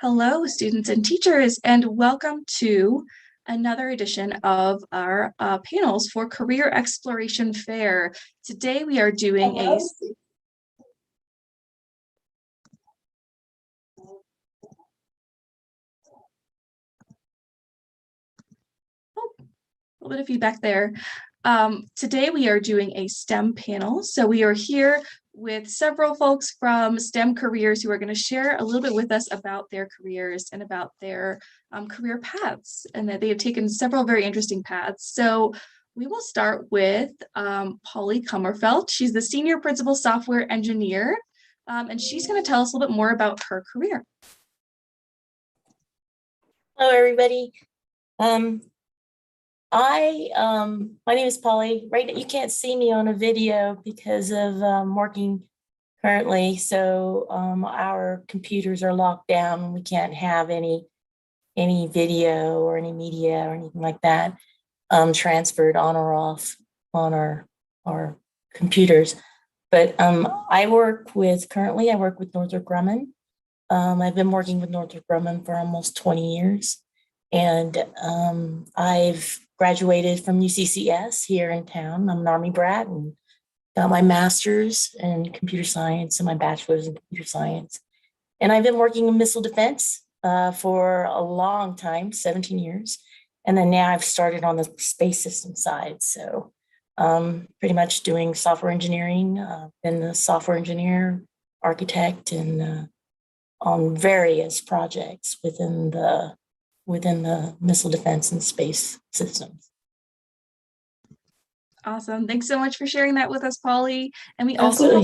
Hello, students and teachers, and welcome to another edition of our panels for Career Exploration Fair. Today we are doing a little bit of feedback there. Today we are doing a STEM panel. So we are here with several folks from STEM careers who are going to share a little bit with us about their careers and about their career paths, and that they have taken several very interesting paths. So we will start with Polly Kummerfeld. She's the Senior Principal Software Engineer, and she's going to tell us a little bit more about her career. Hello, everybody. My name is Polly. Right now, you can't see me on a video because of working currently. So our computers are locked down. We can't have any video or any media or anything like that transferred on or off on our computers. But I work with Northrop Grumman. I've been working with Northrop Grumman for almost 20 years. And I've graduated from UCCS here in town. I'm an Army brat and got my master's in computer science and my bachelor's in computer science. And I've been working in missile defense for a long time, 17 years. And then now I've started on the space system side. So pretty much doing software engineering, been the software engineer, architect, and on various projects within the missile defense and space systems. Awesome. Thanks so much for sharing that with us, Polly. And we also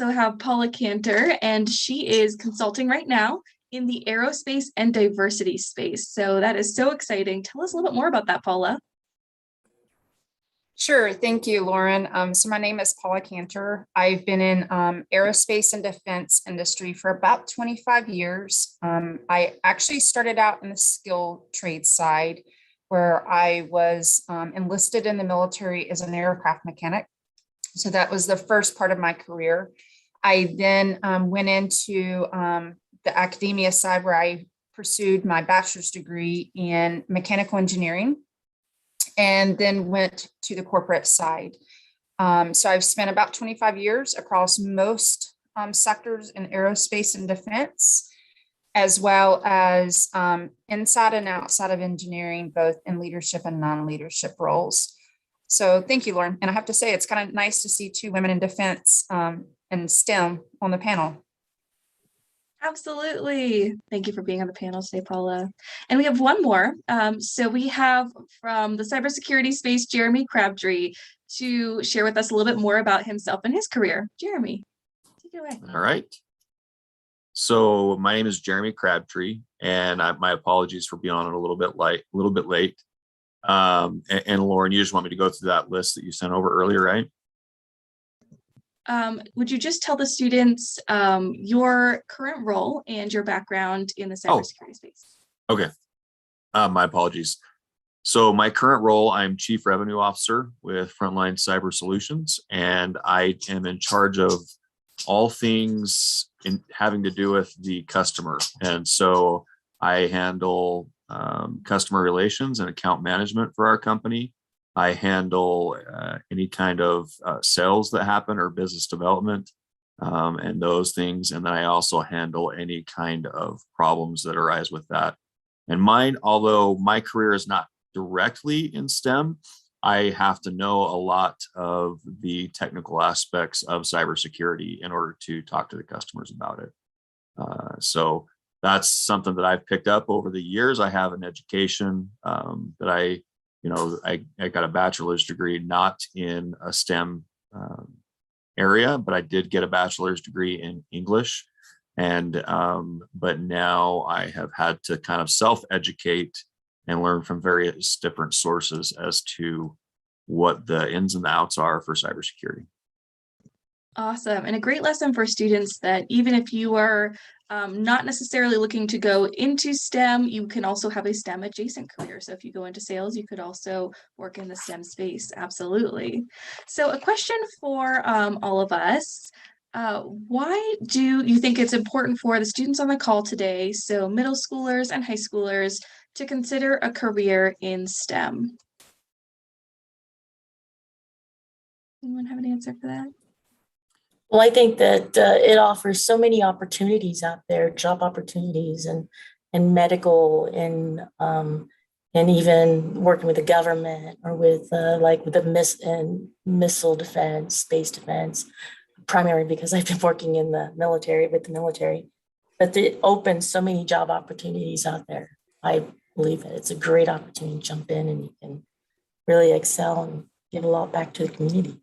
have Paula Cantor, and she is consulting right now in the aerospace and diversity space. So that is so exciting. Tell us a little bit more about that, Paula. Sure. Thank you, Lauren. So my name is Paula Cantor. I've been in aerospace and defense industry for about 25 years. I actually started out in the skilled trade side, where I was enlisted in the military as an aircraft mechanic. So that was the first part of my career. I then went into the academia side, where I pursued my bachelor's degree in mechanical engineering, and then went to the corporate side. So I've spent about 25 years across most sectors in aerospace and defense, as well as inside and outside of engineering, both in leadership and non-leadership roles. So thank you, Lauren. And I have to say, it's kind of nice to see two women in defense and STEM on the panel. Absolutely. Thank you for being on the panel today, Paula. And we have one more. So we have from the cybersecurity space, Jeremy Crabtree, to share with us a little bit more about himself and his career. Jeremy, take it away. All right. So my name is Jeremy Crabtree, and my apologies for being on it a little bit late. And Lauren, you just want me to go through that list that you sent over earlier, right? Would you just tell the students your current role and your background in the cybersecurity space? Okay. My apologies. So my current role, I'm Chief Revenue Officer with Frontline Cyber Solutions, and I am in charge of all things having to do with the customer. And so I handle customer relations and account management for our company. I handle any kind of sales that happen or business development and those things. And then I also handle any kind of problems that arise with that. And mine, although my career is not directly in STEM, I have to know a lot of the technical aspects of cybersecurity in order to talk to the customers about it. So that's something that I've picked up over the years. I have an education that I got a bachelor's degree, not in a STEM area, but I did get a bachelor's degree in English. And but now I have had to kind of self-educate and learn from various different sources as to what the ins and the outs are for cybersecurity. Awesome. And a great lesson for students that even if you are not necessarily looking to go into STEM, you can also have a STEM adjacent career. So if you go into sales, you could also work in the STEM space. Absolutely. So a question for all of us. Why do you think it's important for the students on the call today, so middle schoolers and high schoolers, to consider a career in STEM? Anyone have an answer for that? Well, I think that it offers so many opportunities out there, job opportunities and medical and even working with the government or with like with the missile defense, space defense, primarily because I've been working in the military with the military. But it opens so many job opportunities out there. I believe that it's a great opportunity to jump in and you can really excel and give a lot back to the community.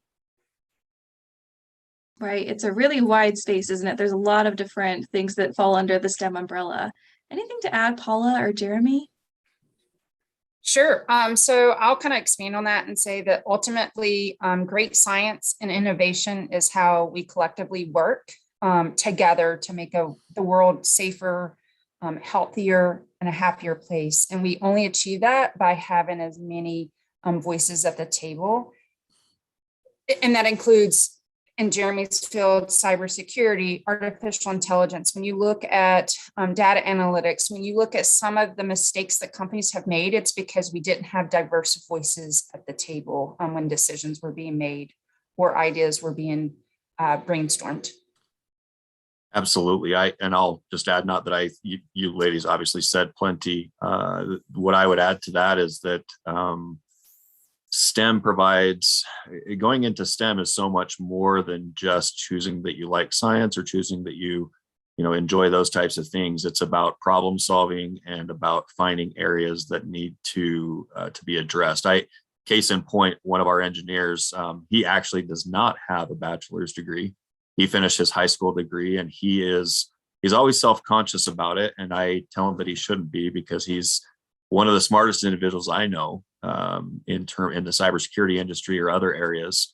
Right. It's a really wide space, isn't it? There's a lot of different things that fall under the STEM umbrella. Anything to add, Paula or Jeremy? Sure. So I'll kind of expand on that and say that ultimately, great science and innovation is how we collectively work together to make the world safer, healthier, and a happier place. And we only achieve that by having as many voices at the table. And that includes, in Jeremy's field, cybersecurity, artificial intelligence. When you look at data analytics, when you look at some of the mistakes that companies have made, it's because we didn't have diverse voices at the table when decisions were being made or ideas were being brainstormed. Absolutely. I'll just add, not that you ladies obviously said plenty. What I would add to that is that STEM provides, going into STEM is so much more than just choosing that you like science or choosing that you enjoy those types of things. It's about problem solving and about finding areas that need to be addressed. Case in point, one of our engineers, he actually does not have a bachelor's degree. He finished his high school degree, and he's always self-conscious about it. And I tell him that he shouldn't be, because he's one of the smartest individuals I know in the cybersecurity industry or other areas.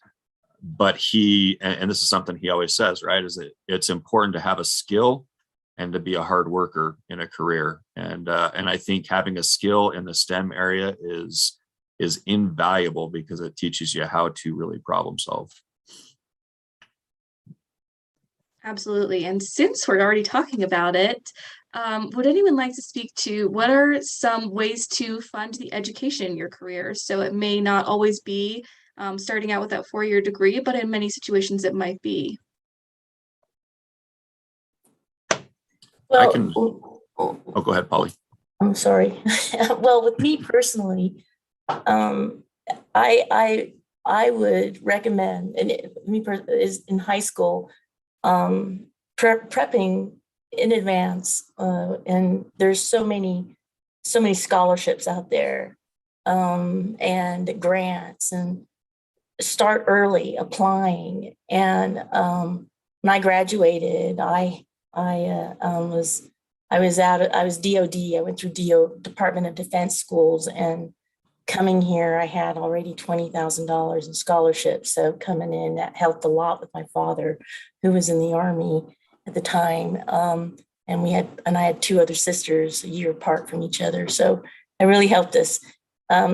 But and this is something he always says, right, is that it's important to have a skill and to be a hard worker in a career. And I think having a skill in the STEM area is invaluable, because it teaches you how to really problem solve. Absolutely. And since we're already talking about it, would anyone like to speak to what are some ways to fund the education in your career? So it may not always be starting out with that 4-year degree, but in many situations it might be. Well, Go ahead, Polly. I'm sorry. Well, with me personally, I would recommend, and is in high school, prepping in advance, and there's so many scholarships out there, and grants, and start early applying. And when I graduated, I was DOD. I went through Department of Defense schools, and coming here, I had already $20,000 in scholarships. So coming in, that helped a lot with my father, who was in the Army at the time. And I had 2 other sisters, a year apart from each other. So it really helped us.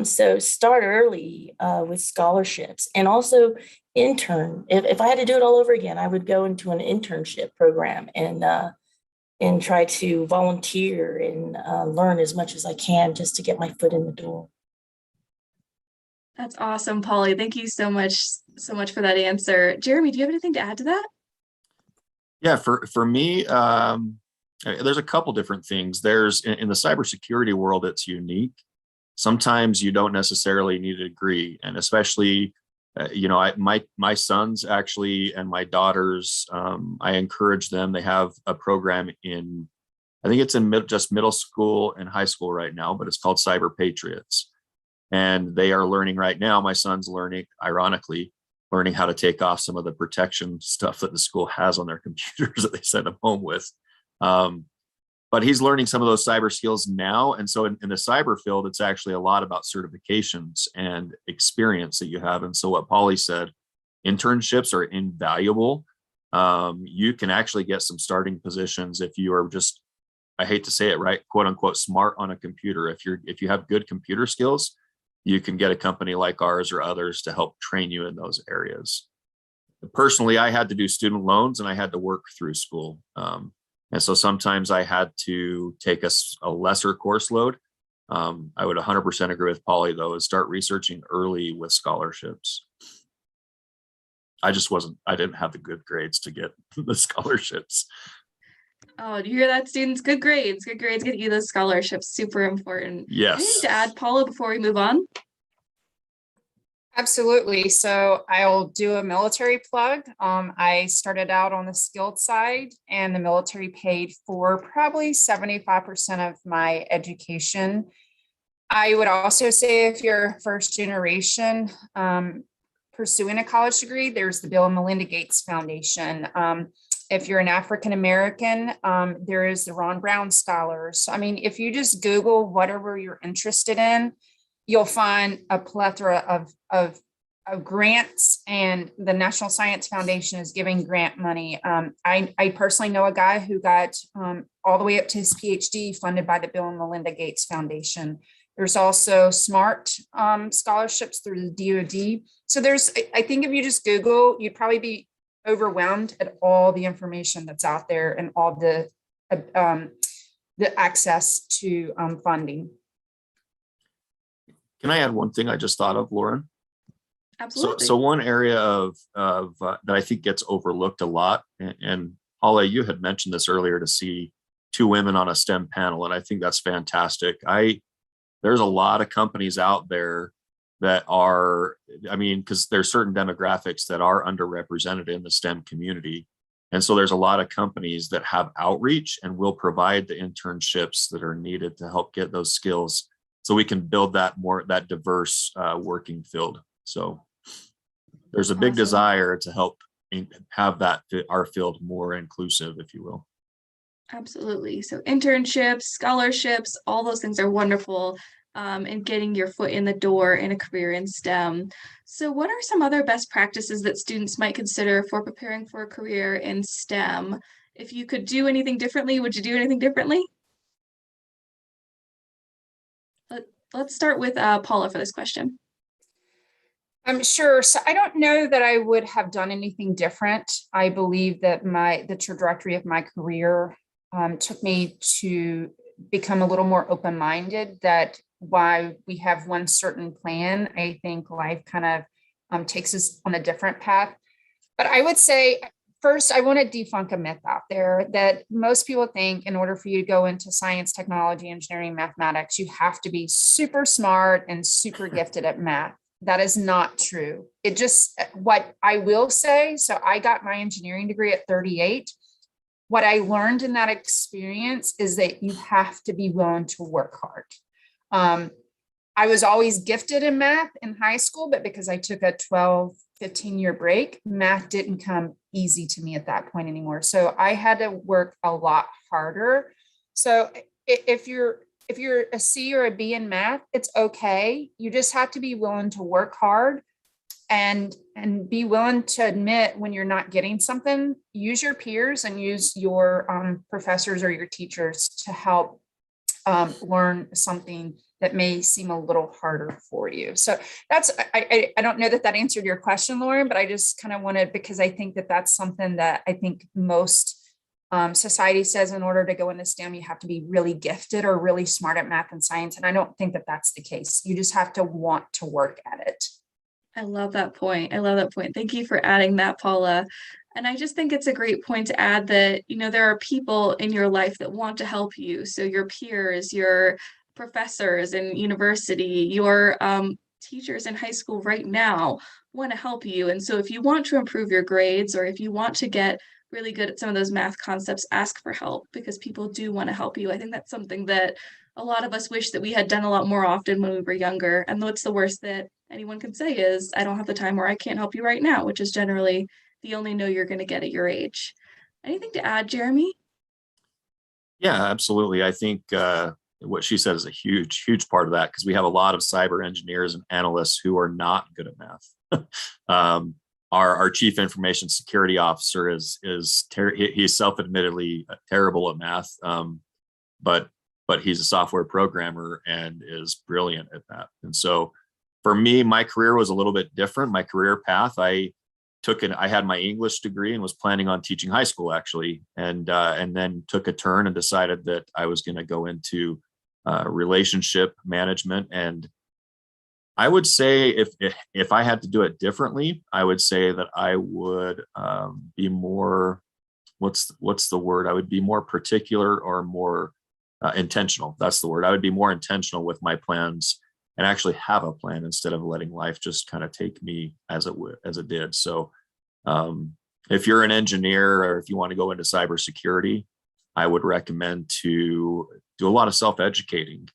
So start early with scholarships, and also intern. If I had to do it all over again, I would go into an internship program and try to volunteer and learn as much as I can just to get my foot in the door. That's awesome, Polly. Thank you so much for that answer. Jeremy, do you have anything to add to that? Yeah, for me, there's a couple different things. There's in the cybersecurity world, it's unique. Sometimes you don't necessarily need a degree, and especially, my sons actually and my daughters, I encourage them. They have a program I think it's in just middle school and high school right now, but it's called Cyber Patriots. And they are learning right now. My son's learning, ironically, how to take off some of the protection stuff that the school has on their computers that they send them home with. But he's learning some of those cyber skills now. And so in the cyber field, it's actually a lot about certifications and experience that you have. And so what Polly said, internships are invaluable. you can actually get some starting positions if you are just, I hate to say it, right, quote unquote, smart on a computer. If you have good computer skills, you can get a company like ours or others to help train you in those areas. Personally, I had to do student loans and I had to work through school. And so sometimes I had to take a lesser course load. I would 100% agree with Polly, though, is start researching early with scholarships. I didn't have the good grades to get the scholarships. Oh, do you hear that, students? Good grades. Good grades get you those scholarships. Super important. Yes. Anything to add, Paula, before we move on? Absolutely. So I'll do a military plug. I started out on the skilled side, and the military paid for probably 75% of my education. I would also say if you're first generation pursuing a college degree, there's the Bill and Melinda Gates Foundation. If you're an African American, there is the Ron Brown Scholars. I mean, if you just Google whatever you're interested in, you'll find a plethora of grants, and the National Science Foundation is giving grant money. I personally know a guy who got all the way up to his PhD funded by the Bill and Melinda Gates Foundation. There's also SMART scholarships through the DoD. So I think if you just Google, you'd probably be overwhelmed at all the information that's out there and all the access to funding. Can I add one thing I just thought of, Lauren? Absolutely. So one area of that I think gets overlooked a lot, and Paula, you had mentioned this earlier, to see 2 women on a STEM panel, and I think that's fantastic. There's a lot of companies out there that are, I mean, because there's certain demographics that are underrepresented in the STEM community. And so there's a lot of companies that have outreach and will provide the internships that are needed to help get those skills, so we can build that diverse working field. So there's a big desire to help have our field more inclusive, if you will. Absolutely. So internships, scholarships, all those things are wonderful in getting your foot in the door in a career in STEM. So what are some other best practices that students might consider for preparing for a career in STEM? If you could do anything differently, would you do anything differently? Let's start with Paula for this question. I'm sure. So I don't know that I would have done anything different. I believe that the trajectory of my career took me to become a little more open-minded, that why we have one certain plan, I think life kind of takes us on a different path. But I would say, first, I want to debunk a myth out there that most people think in order for you to go into science, technology, engineering, mathematics, you have to be super smart and super gifted at math. That is not true. What I will say, so I got my engineering degree at 38. What I learned in that experience is that you have to be willing to work hard. I was always gifted in math in high school, but because I took a 15-year break, math didn't come easy to me at that point anymore. So I had to work a lot harder. So if you're a C or a B in math, it's okay. You just have to be willing to work hard and be willing to admit when you're not getting something. Use your peers and use your professors or your teachers to help learn something that may seem a little harder for you. So I don't know that answered your question, Lauren, but I just kind of wanted, because I think that that's something that I think most society says in order to go into STEM, you have to be really gifted or really smart at math and science. And I don't think that that's the case. You just have to want to work at it. I love that point. Thank you for adding that, Paula. And I just think it's a great point to add that, there are people in your life that want to help you. So your peers, your professors in university, your teachers in high school right now want to help you. And so if you want to improve your grades, or if you want to get really good at some of those math concepts, ask for help, because people do want to help you. I think that's something that a lot of us wish that we had done a lot more often when we were younger. And what's the worst that anyone can say is, I don't have the time, or I can't help you right now, which is generally the only no you're going to get at your age. Anything to add, Jeremy? Yeah, absolutely. I think what she said is a huge, huge part of that, because we have a lot of cyber engineers and analysts who are not good at math. our chief information security officer he's self-admittedly terrible at math, but he's a software programmer and is brilliant at that. And so for me, my career was a little bit different. My career path, I had my English degree and was planning on teaching high school actually, and then took a turn and decided that I was going to go into relationship management. And I would say if I had to do it differently, I would say that I would be more, what's the word? I would be more particular or more intentional. That's the word. I would be more intentional with my plans and actually have a plan instead of letting life just kind of take me as it did. So if you're an engineer or if you want to go into cybersecurity, I would recommend to do a lot of self-educating.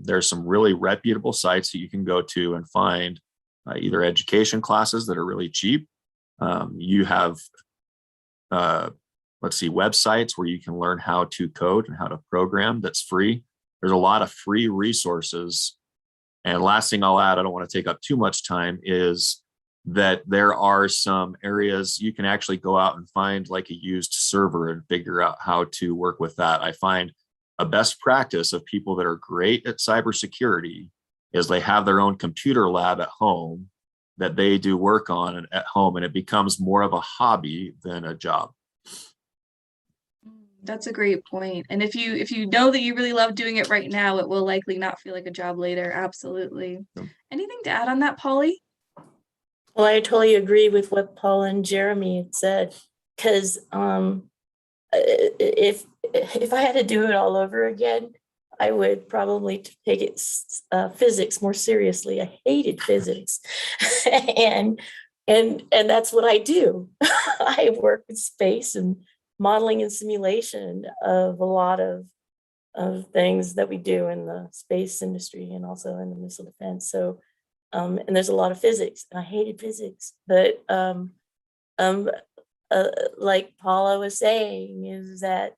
There's some really reputable sites that you can go to and find either education classes that are really cheap. You have, websites where you can learn how to code and how to program that's free. There's a lot of free resources. And last thing I'll add, I don't want to take up too much time, is that there are some areas you can actually go out and find like a used server and figure out how to work with that. I find a best practice of people that are great at cybersecurity is they have their own computer lab at home that they do work on at home, and it becomes more of a hobby than a job. That's a great point. And if you know that you really love doing it right now, it will likely not feel like a job later. Absolutely. Yep. Anything to add on that, Polly? Well, I totally agree with what Paul and Jeremy had said, because if I had to do it all over again, I would probably take physics more seriously. I hated physics, and that's what I do. I work with space and modeling and simulation of a lot of things that we do in the space industry and also in the missile defense. So, and there's a lot of physics, and I hated physics, but like Paula was saying, is that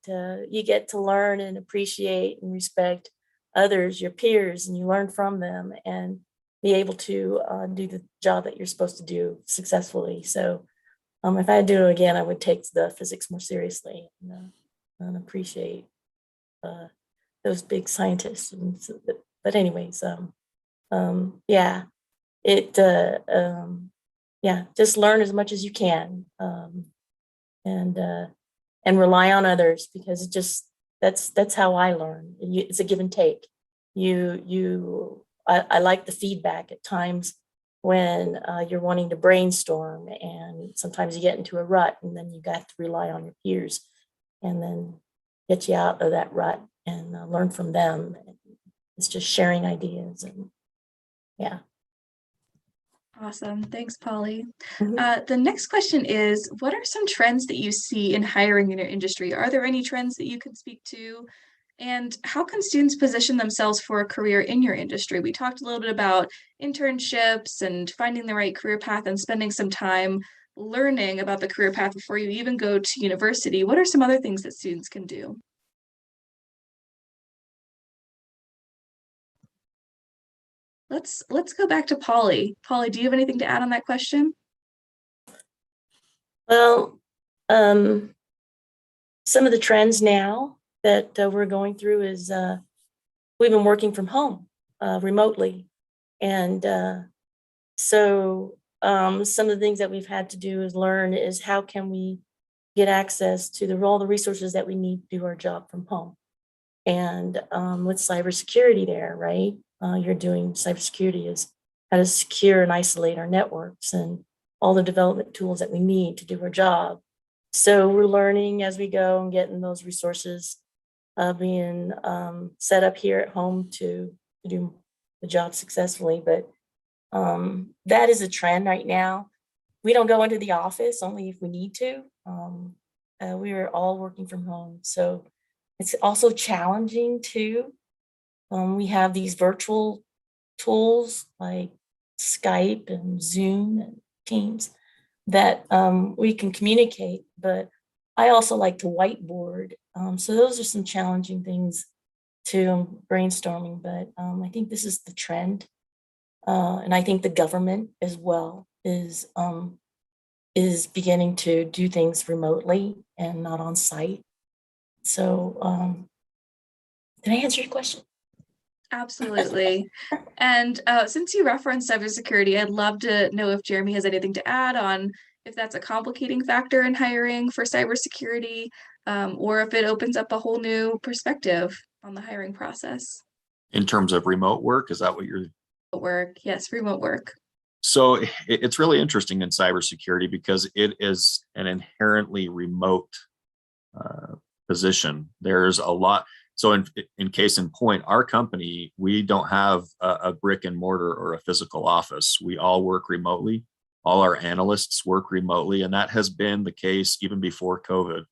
you get to learn and appreciate and respect others, your peers, and you learn from them and be able to do the job that you're supposed to do successfully. So if I had to do it again, I would take the physics more seriously and appreciate those big scientists. And so, but anyways, yeah, just learn as much as you can. And rely on others, because that's how I learn. It's a give and take. I like the feedback at times when you're wanting to brainstorm, and sometimes you get into a rut, and then you got to rely on your peers, and then get you out of that rut and learn from them. It's just sharing ideas, and yeah. Awesome. Thanks, Polly. Mhm. The next question is, what are some trends that you see in hiring in your industry? Are there any trends that you can speak to? And how can students position themselves for a career in your industry? We talked a little bit about internships and finding the right career path and spending some time learning about the career path before you even go to university. What are some other things that students can do? Let's go back to Polly. Polly, do you have anything to add on that question? Well, some of the trends now that we're going through is we've been working from home remotely. And so some of the things that we've had to do is learn is how can we get access to all the resources that we need to do our job from home. And with cybersecurity there, right? You're doing cybersecurity is how to secure and isolate our networks and all the development tools that we need to do our job. So we're learning as we go and getting those resources being set up here at home to do the job successfully. But that is a trend right now. We don't go into the office only if we need to. We are all working from home. So it's also challenging too. We have these virtual tools like Skype and Zoom and Teams that we can communicate, but I also like to whiteboard. So those are some challenging things to brainstorming, but I think this is the trend. And I think the government as well is is beginning to do things remotely and not on site. So, did I answer your question? Absolutely. And since you referenced cybersecurity, I'd love to know if Jeremy has anything to add on if that's a complicating factor in hiring for cybersecurity, or if it opens up a whole new perspective on the hiring process. In terms of remote work, is that what you're? Work, yes, remote work. So it's really interesting in cybersecurity because it is an inherently remote position. There's a lot. So in case in point, our company, we don't have a brick and mortar or a physical office. We all work remotely. All our analysts work remotely, and that has been the case even before COVID.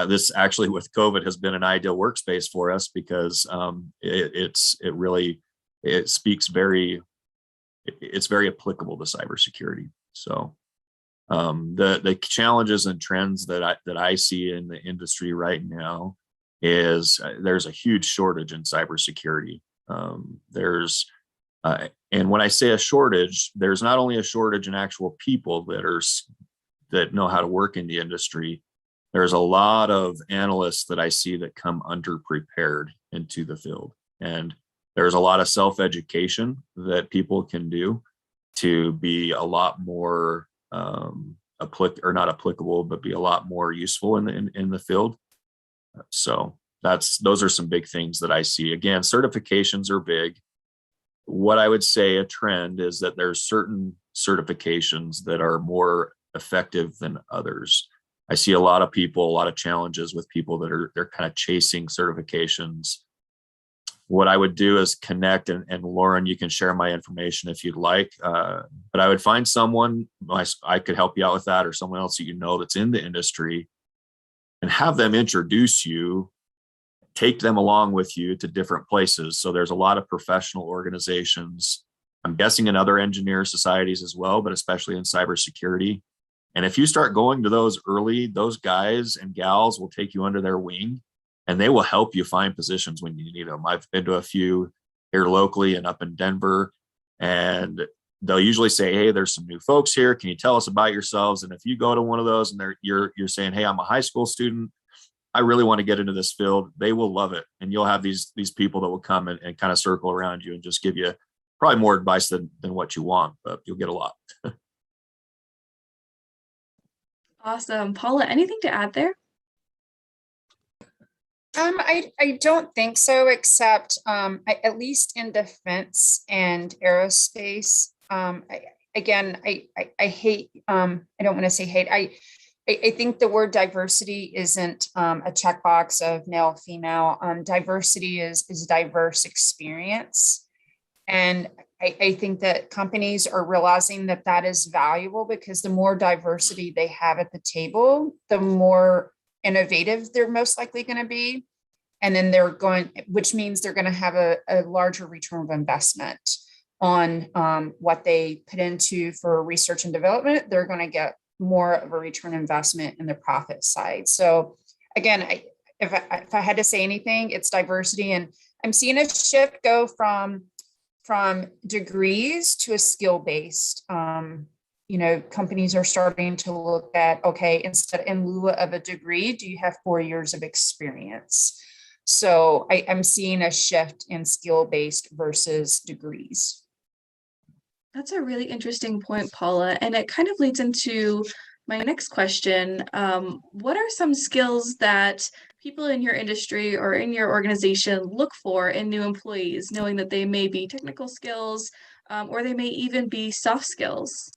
This actually with COVID has been an ideal workspace for us because it's very applicable to cybersecurity. So the challenges and trends that I see in the industry right now is there's a huge shortage in cybersecurity. And when I say a shortage, there's not only a shortage in actual people that know how to work in the industry. There's a lot of analysts that I see that come underprepared into the field, and there's a lot of self-education that people can do to be a lot more not applicable, but be a lot more useful in the field. So those are some big things that I see. Again, certifications are big. What I would say a trend is that there's certain certifications that are more effective than others. I see a lot of challenges with people they're kind of chasing certifications. What I would do is connect, and Lauren, you can share my information if you'd like, but I would find someone, I could help you out with that, or someone else that you know that's in the industry, and have them introduce you, take them along with you to different places. So there's a lot of professional organizations, I'm guessing in other engineer societies as well, but especially in cybersecurity. And if you start going to those early, those guys and gals will take you under their wing, and they will help you find positions when you need them. I've been to a few here locally and up in Denver, and they'll usually say, hey, there's some new folks here. Can you tell us about yourselves? And if you go to one of those and you're saying, hey, I'm a high school student, I really want to get into this field, they will love it. And you'll have these people that will come and kind of circle around you and just give you probably more advice than what you want, but you'll get a lot. Awesome. Paula, anything to add there? I don't think so, except at least in defense and aerospace. I hate, I don't want to say hate. I think the word diversity isn't a checkbox of male, female. Diversity is diverse experience. And I think that companies are realizing that that is valuable, because the more diversity they have at the table, the more innovative they're most likely going to be. And then which means they're going to have a larger return of investment on what they put into for research and development. They're going to get more of a return investment in the profit side. So again, if I had to say anything, it's diversity. And I'm seeing a shift go from degrees to a skill-based. Companies are starting to look at, okay, in lieu of a degree, do you have 4 years of experience? So I'm seeing a shift in skill-based versus degrees. That's a really interesting point, Paula. And it kind of leads into my next question. What are some skills that people in your industry or in your organization look for in new employees, knowing that they may be technical skills, or they may even be soft skills?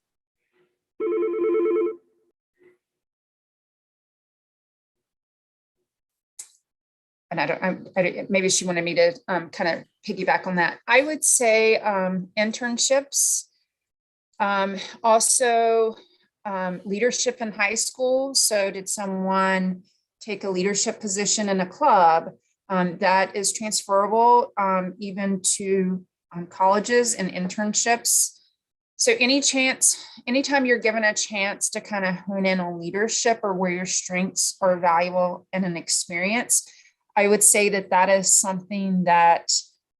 And maybe she wanted me to kind of piggyback on that. I would say internships, also leadership in high school. So did someone take a leadership position in a club? That is transferable even to colleges and internships. So anytime you're given a chance to kind of hone in on leadership or where your strengths are valuable and an experience, I would say that is something that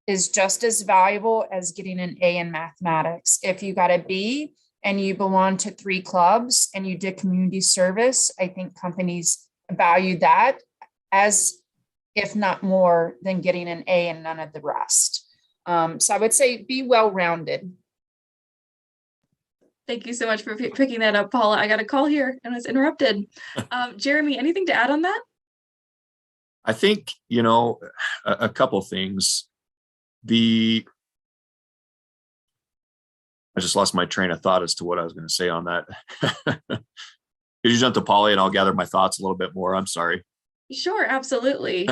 is just as valuable as getting an A in mathematics. If you got a B and you belong to 3 clubs and you did community service, I think companies value that as, if not more, than getting an A and none of the rest. So I would say be well-rounded. Thank you so much for picking that up, Paula. I got a call here and was interrupted. Jeremy, anything to add on that? I think, a couple things. I just lost my train of thought as to what I was going to say on that. Could you jump to Polly and I'll gather my thoughts a little bit more? I'm sorry. Sure, absolutely.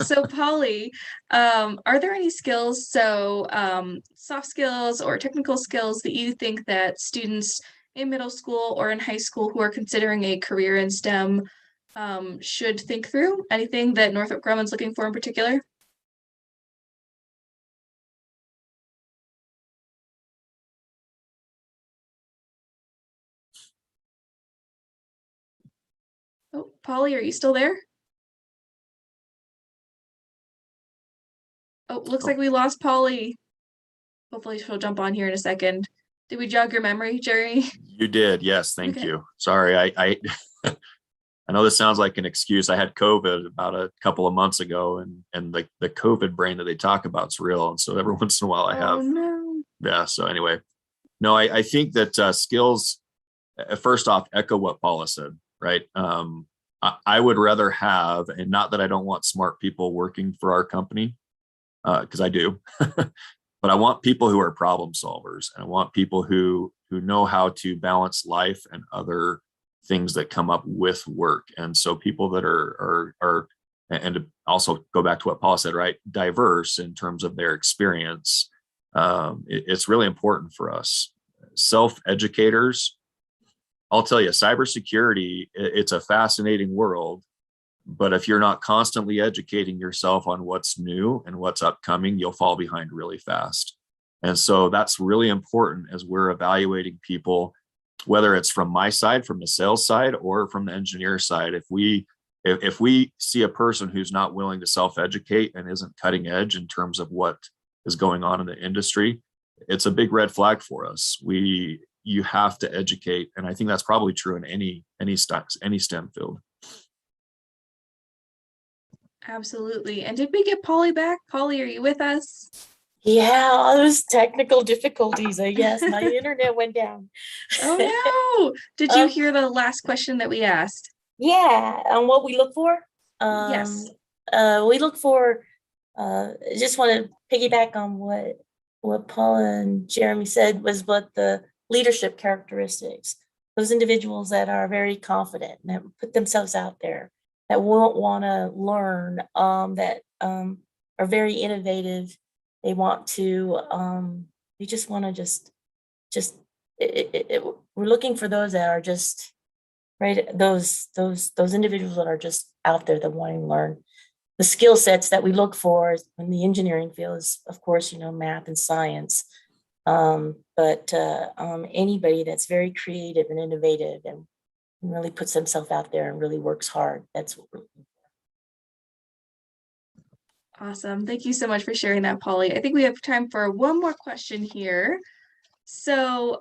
So Polly, are there any skills, soft skills or technical skills that you think that students in middle school or in high school who are considering a career in STEM should think through? Anything that Northrop Grumman's looking for in particular? Oh, Polly, are you still there? Oh, looks like we lost Polly. Hopefully she'll jump on here in a second. Did we jog your memory, Jerry? You did. Yes. Thank Okay. you. Sorry. I I know this sounds like an excuse. I had COVID about a couple of months ago, and the COVID brain that they talk about is real. And so every once in a while I Oh have, no. yeah. So anyway, no, I think that skills, first off, echo what Paula said, right? I would rather have, and not that I don't want smart people working for our company, because I do, but I want people who are problem solvers, and I want people who know how to balance life and other things that come up with work. And so people that are and to also go back to what Paul said, right, diverse in terms of their experience. It's really important for us. Self-educators, I'll tell you, cybersecurity, it's a fascinating world. But if you're not constantly educating yourself on what's new and what's upcoming, you'll fall behind really fast. And so that's really important as we're evaluating people, whether it's from my side, from the sales side, or from the engineer side. If we see a person who's not willing to self-educate and isn't cutting edge in terms of what is going on in the industry, it's a big red flag for us. You have to educate, and I think that's probably true in any STEM field. Absolutely. And did we get Polly back? Polly, are you with us? Yeah, all those technical difficulties. Yes, my internet went down. Oh no. Did you Um, hear the last question that we asked? Yeah, and what we look for? Yes. We look for, just want to piggyback on what Paula and Jeremy said, was what the leadership characteristics, those individuals that are very confident and that put themselves out there, that won't want to learn, that are very innovative. They want to, they just want to we're looking for those that are just, right, those individuals that are just out there that want to learn. The skill sets that we look for in the engineering field is, of course, math and science. But anybody that's very creative and innovative and really puts themselves out there and really works hard, that's what we're looking for. Awesome. Thank you so much for sharing that, Polly. I think we have time for one more question here. So,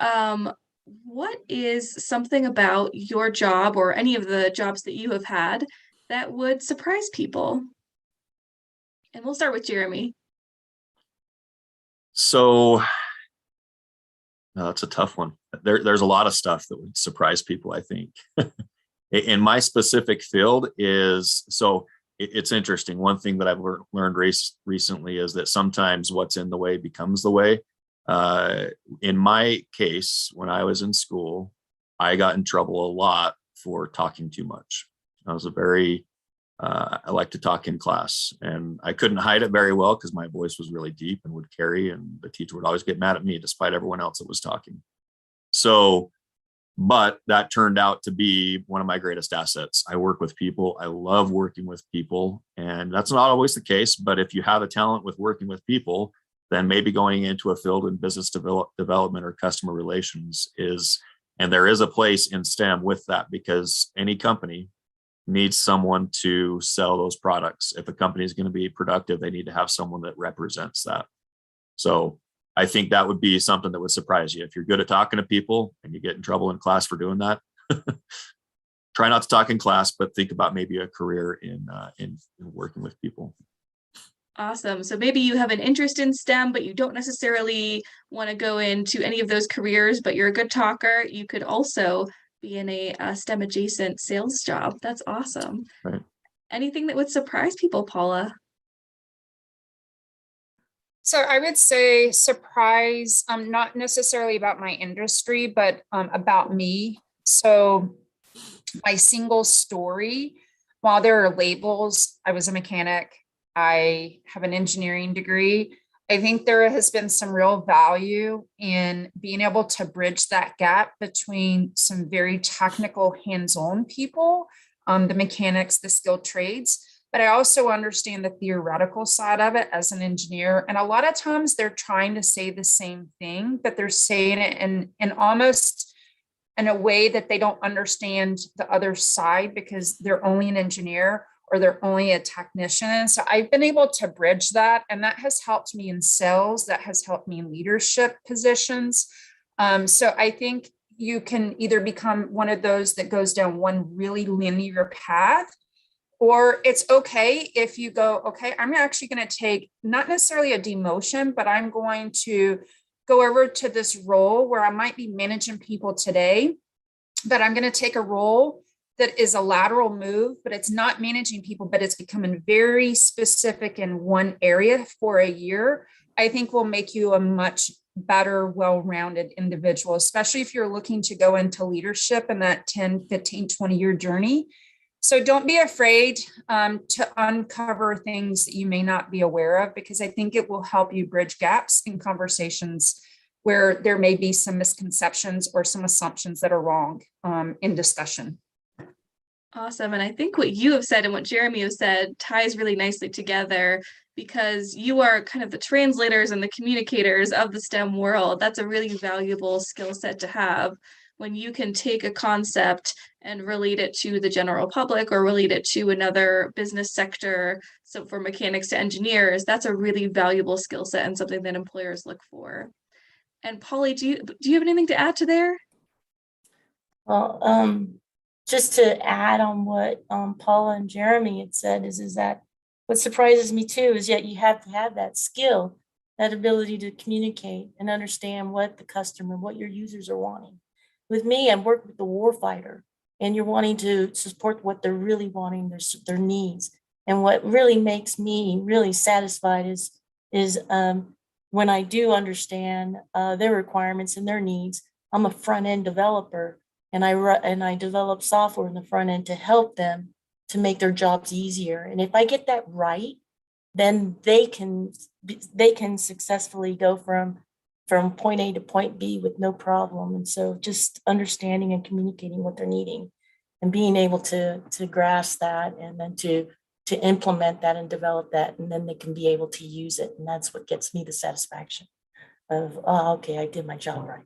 what is something about your job or any of the jobs that you have had that would surprise people? And we'll start with Jeremy. So that's a tough one. There's a lot of stuff that would surprise people, I think. In my specific field it's interesting. One thing that I've learned recently is that sometimes what's in the way becomes the way. In my case, when I was in school, I got in trouble a lot for talking too much. I like to talk in class, and I couldn't hide it very well because my voice was really deep and would carry, and the teacher would always get mad at me despite everyone else that was talking. But that turned out to be one of my greatest assets. I work with people. I love working with people, and that's not always the case. But if you have a talent with working with people, then maybe going into a field in business development or customer relations and there is a place in STEM with that, because any company needs someone to sell those products. If a company is going to be productive, they need to have someone that represents that. So I think that would be something that would surprise you. If you're good at talking to people and you get in trouble in class for doing that, try not to talk in class, but think about maybe a career in working with people. Awesome. So maybe you have an interest in STEM, but you don't necessarily want to go into any of those careers, but you're a good talker. You could also be in a STEM adjacent sales job. That's awesome. Right. Anything that would surprise people, Paula? So I would say surprise, not necessarily about my industry, but about me. So my single story, while there are labels, I was a mechanic, I have an engineering degree. I think there has been some real value in being able to bridge that gap between some very technical hands-on people, the mechanics, the skilled trades, but I also understand the theoretical side of it as an engineer. And a lot of times they're trying to say the same thing, but they're saying it in almost in a way that they don't understand the other side because they're only an engineer or they're only a technician. So I've been able to bridge that, and that has helped me in sales. That has helped me in leadership positions. So I think you can either become one of those that goes down one really linear path, or it's okay if you go, okay, I'm actually going to take not necessarily a demotion, but I'm going to go over to this role where I might be managing people today, but I'm going to take a role that is a lateral move, but it's not managing people, but it's becoming very specific in one area for a year. I think will make you a much better, well-rounded individual, especially if you're looking to go into leadership in that 10, 15, 20-year journey. So don't be afraid to uncover things that you may not be aware of, because I think it will help you bridge gaps in conversations where there may be some misconceptions or some assumptions that are wrong in discussion. Awesome. And I think what you have said and what Jeremy has said ties really nicely together, because you are kind of the translators and the communicators of the STEM world. That's a really valuable skill set to have, when you can take a concept and relate it to the general public or relate it to another business sector. So for mechanics to engineers, that's a really valuable skill set and something that employers look for. And Polly, do you have anything to add to there? Well, just to add on what Paula and Jeremy had said is that what surprises me too is that you have to have that skill, that ability to communicate and understand what the customer, what your users are wanting. With me, I work with the warfighter, and you're wanting to support what they're really wanting, their needs. And what really makes me really satisfied is when I do understand their requirements and their needs. I'm a front end developer, and I develop software in the front end to help them to make their jobs easier. And if I get that right, then they can successfully go from point A to point B with no problem. And so just understanding and communicating what they're needing and being able to grasp that, and then to implement that and develop that, and then they can be able to use it. And that's what gets me the satisfaction of, oh, okay, I did my job right.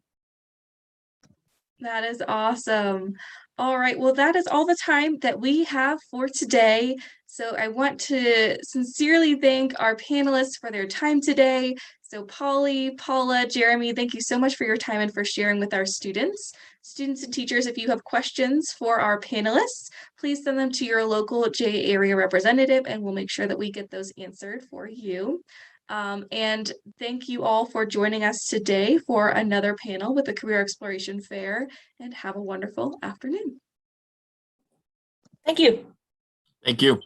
That is awesome. All right, well, that is all the time that we have for today. So I want to sincerely thank our panelists for their time today. So Polly, Paula, Jeremy, thank you so much for your time and for sharing with our students. Students and teachers, if you have questions for our panelists, please send them to your local J area representative, and we'll make sure that we get those answered for you. And thank you all for joining us today for another panel with the Career Exploration Fair, and have a wonderful afternoon. Thank you. Thank you.